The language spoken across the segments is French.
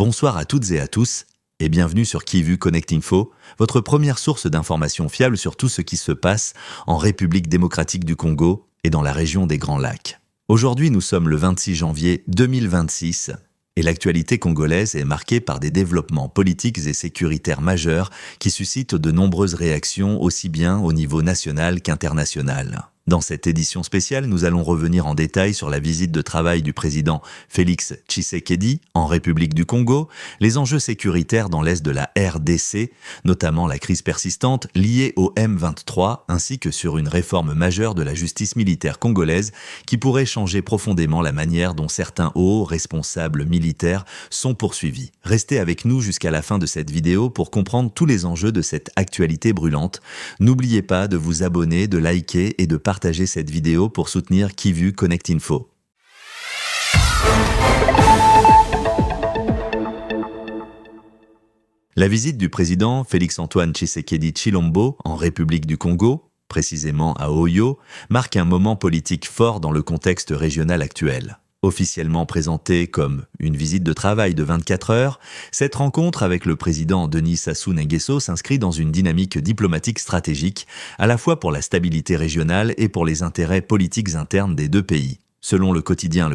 Bonsoir à toutes et à tous, et bienvenue sur Kivu Connect Info, votre première source d'informations fiables sur tout ce qui se passe en République démocratique du Congo et dans la région des Grands Lacs. Aujourd'hui, nous sommes le 26 janvier 2026, et l'actualité congolaise est marquée par des développements politiques et sécuritaires majeurs qui suscitent de nombreuses réactions aussi bien au niveau national qu'international. Dans cette édition spéciale, nous allons revenir en détail sur la visite de travail du président Félix Tshisekedi en République du Congo, les enjeux sécuritaires dans l'est de la RDC, notamment la crise persistante liée au M23, ainsi que sur une réforme majeure de la justice militaire congolaise qui pourrait changer profondément la manière dont certains hauts responsables militaires sont poursuivis. Restez avec nous jusqu'à la fin de cette vidéo pour comprendre tous les enjeux de cette actualité brûlante. N'oubliez pas de vous abonner, de liker et de partager cette vidéo pour soutenir Kivu Connect Info. La visite du président Félix-Antoine Tshisekedi Tshilombo en République du Congo, précisément à Oyo, marque un moment politique fort dans le contexte régional actuel. Officiellement présentée comme une visite de travail de 24 heures, cette rencontre avec le président Denis Sassou Nguesso s'inscrit dans une dynamique diplomatique stratégique, à la fois pour la stabilité régionale et pour les intérêts politiques internes des deux pays. Selon le quotidien,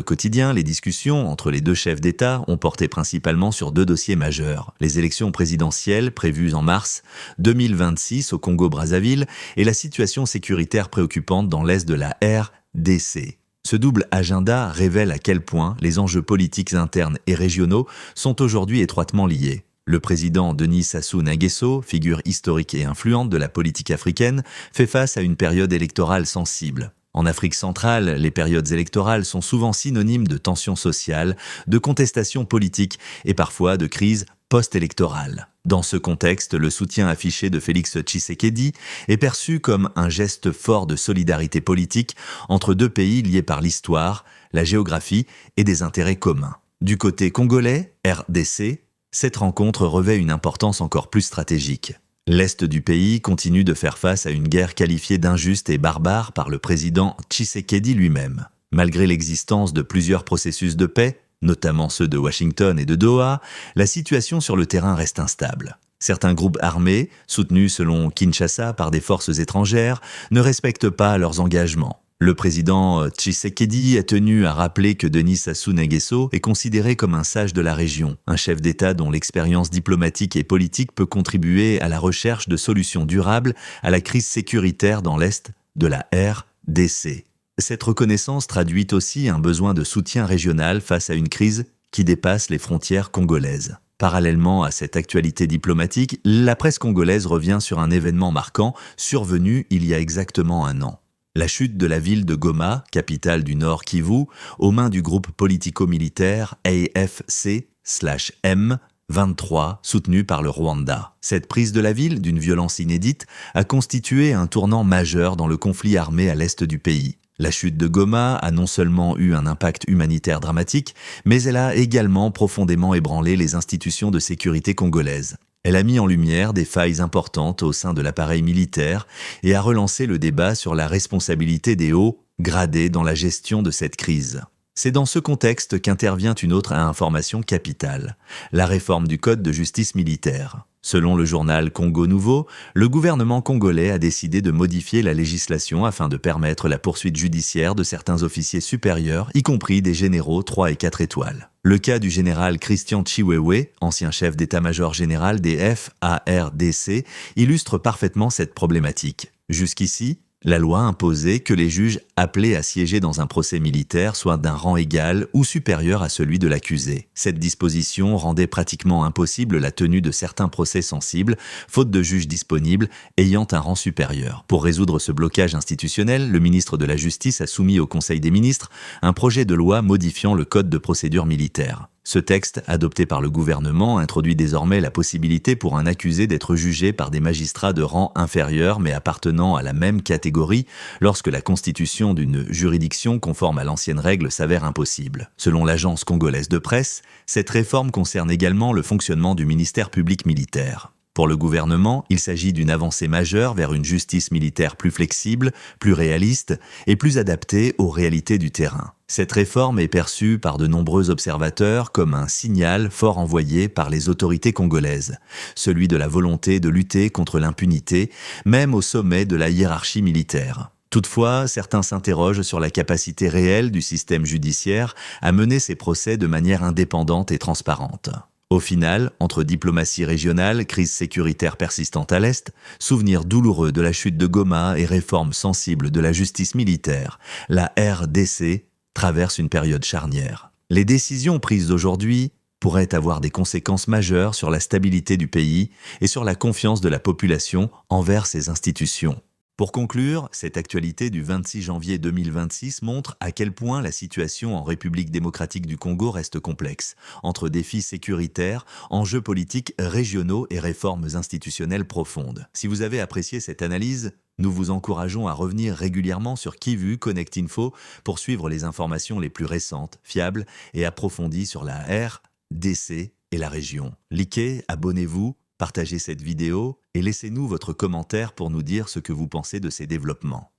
les discussions entre les deux chefs d'État ont porté principalement sur deux dossiers majeurs. Les élections présidentielles prévues en mars 2026 au Congo-Brazzaville et la situation sécuritaire préoccupante dans l'est de la RDC. Ce double agenda révèle à quel point les enjeux politiques internes et régionaux sont aujourd'hui étroitement liés. Le président Denis Sassou Nguesso, figure historique et influente de la politique africaine, fait face à une période électorale sensible. En Afrique centrale, les périodes électorales sont souvent synonymes de tensions sociales, de contestations politiques et parfois de crises post-électorales. Dans ce contexte, le soutien affiché de Félix Tshisekedi est perçu comme un geste fort de solidarité politique entre deux pays liés par l'histoire, la géographie et des intérêts communs. Du côté congolais, RDC, cette rencontre revêt une importance encore plus stratégique. L'Est du pays continue de faire face à une guerre qualifiée d'injuste et barbare par le président Tshisekedi lui-même. Malgré l'existence de plusieurs processus de paix, notamment ceux de Washington et de Doha, la situation sur le terrain reste instable. Certains groupes armés, soutenus selon Kinshasa par des forces étrangères, ne respectent pas leurs engagements. Le président Tshisekedi est tenu à rappeler que Denis Sassou Nguesso est considéré comme un sage de la région, un chef d'État dont l'expérience diplomatique et politique peut contribuer à la recherche de solutions durables à la crise sécuritaire dans l'est de la RDC. Cette reconnaissance traduit aussi un besoin de soutien régional face à une crise qui dépasse les frontières congolaises. Parallèlement à cette actualité diplomatique, la presse congolaise revient sur un événement marquant survenu il y a exactement un an. La chute de la ville de Goma, capitale du Nord Kivu, aux mains du groupe politico-militaire AFC/M23, soutenu par le Rwanda. Cette prise de la ville, d'une violence inédite, a constitué un tournant majeur dans le conflit armé à l'est du pays. La chute de Goma a non seulement eu un impact humanitaire dramatique, mais elle a également profondément ébranlé les institutions de sécurité congolaises. Elle a mis en lumière des failles importantes au sein de l'appareil militaire et a relancé le débat sur la responsabilité des hauts gradés dans la gestion de cette crise. C'est dans ce contexte qu'intervient une autre information capitale, la réforme du Code de justice militaire. Selon le journal Congo Nouveau, le gouvernement congolais a décidé de modifier la législation afin de permettre la poursuite judiciaire de certains officiers supérieurs, y compris des généraux 3 et 4 étoiles. Le cas du général Christian Chiwewe, ancien chef d'état-major général des FARDC, illustre parfaitement cette problématique. Jusqu'ici, la loi imposait que les juges appelés à siéger dans un procès militaire soient d'un rang égal ou supérieur à celui de l'accusé. Cette disposition rendait pratiquement impossible la tenue de certains procès sensibles, faute de juges disponibles ayant un rang supérieur. Pour résoudre ce blocage institutionnel, le ministre de la Justice a soumis au Conseil des ministres un projet de loi modifiant le Code de procédure militaire. Ce texte, adopté par le gouvernement, introduit désormais la possibilité pour un accusé d'être jugé par des magistrats de rang inférieur mais appartenant à la même catégorie lorsque la constitution d'une juridiction conforme à l'ancienne règle s'avère impossible. Selon l'agence congolaise de presse, cette réforme concerne également le fonctionnement du ministère public militaire. Pour le gouvernement, il s'agit d'une avancée majeure vers une justice militaire plus flexible, plus réaliste et plus adaptée aux réalités du terrain. Cette réforme est perçue par de nombreux observateurs comme un signal fort envoyé par les autorités congolaises, celui de la volonté de lutter contre l'impunité, même au sommet de la hiérarchie militaire. Toutefois, certains s'interrogent sur la capacité réelle du système judiciaire à mener ces procès de manière indépendante et transparente. Au final, entre diplomatie régionale, crise sécuritaire persistante à l'Est, souvenirs douloureux de la chute de Goma et réformes sensibles de la justice militaire, la RDC traverse une période charnière. Les décisions prises aujourd'hui pourraient avoir des conséquences majeures sur la stabilité du pays et sur la confiance de la population envers ses institutions. Pour conclure, cette actualité du 26 janvier 2026 montre à quel point la situation en République démocratique du Congo reste complexe, entre défis sécuritaires, enjeux politiques régionaux et réformes institutionnelles profondes. Si vous avez apprécié cette analyse, nous vous encourageons à revenir régulièrement sur Kivu Connect Info pour suivre les informations les plus récentes, fiables et approfondies sur la RDC et la région. Likez, abonnez-vous, partagez cette vidéo et laissez-nous votre commentaire pour nous dire ce que vous pensez de ces développements.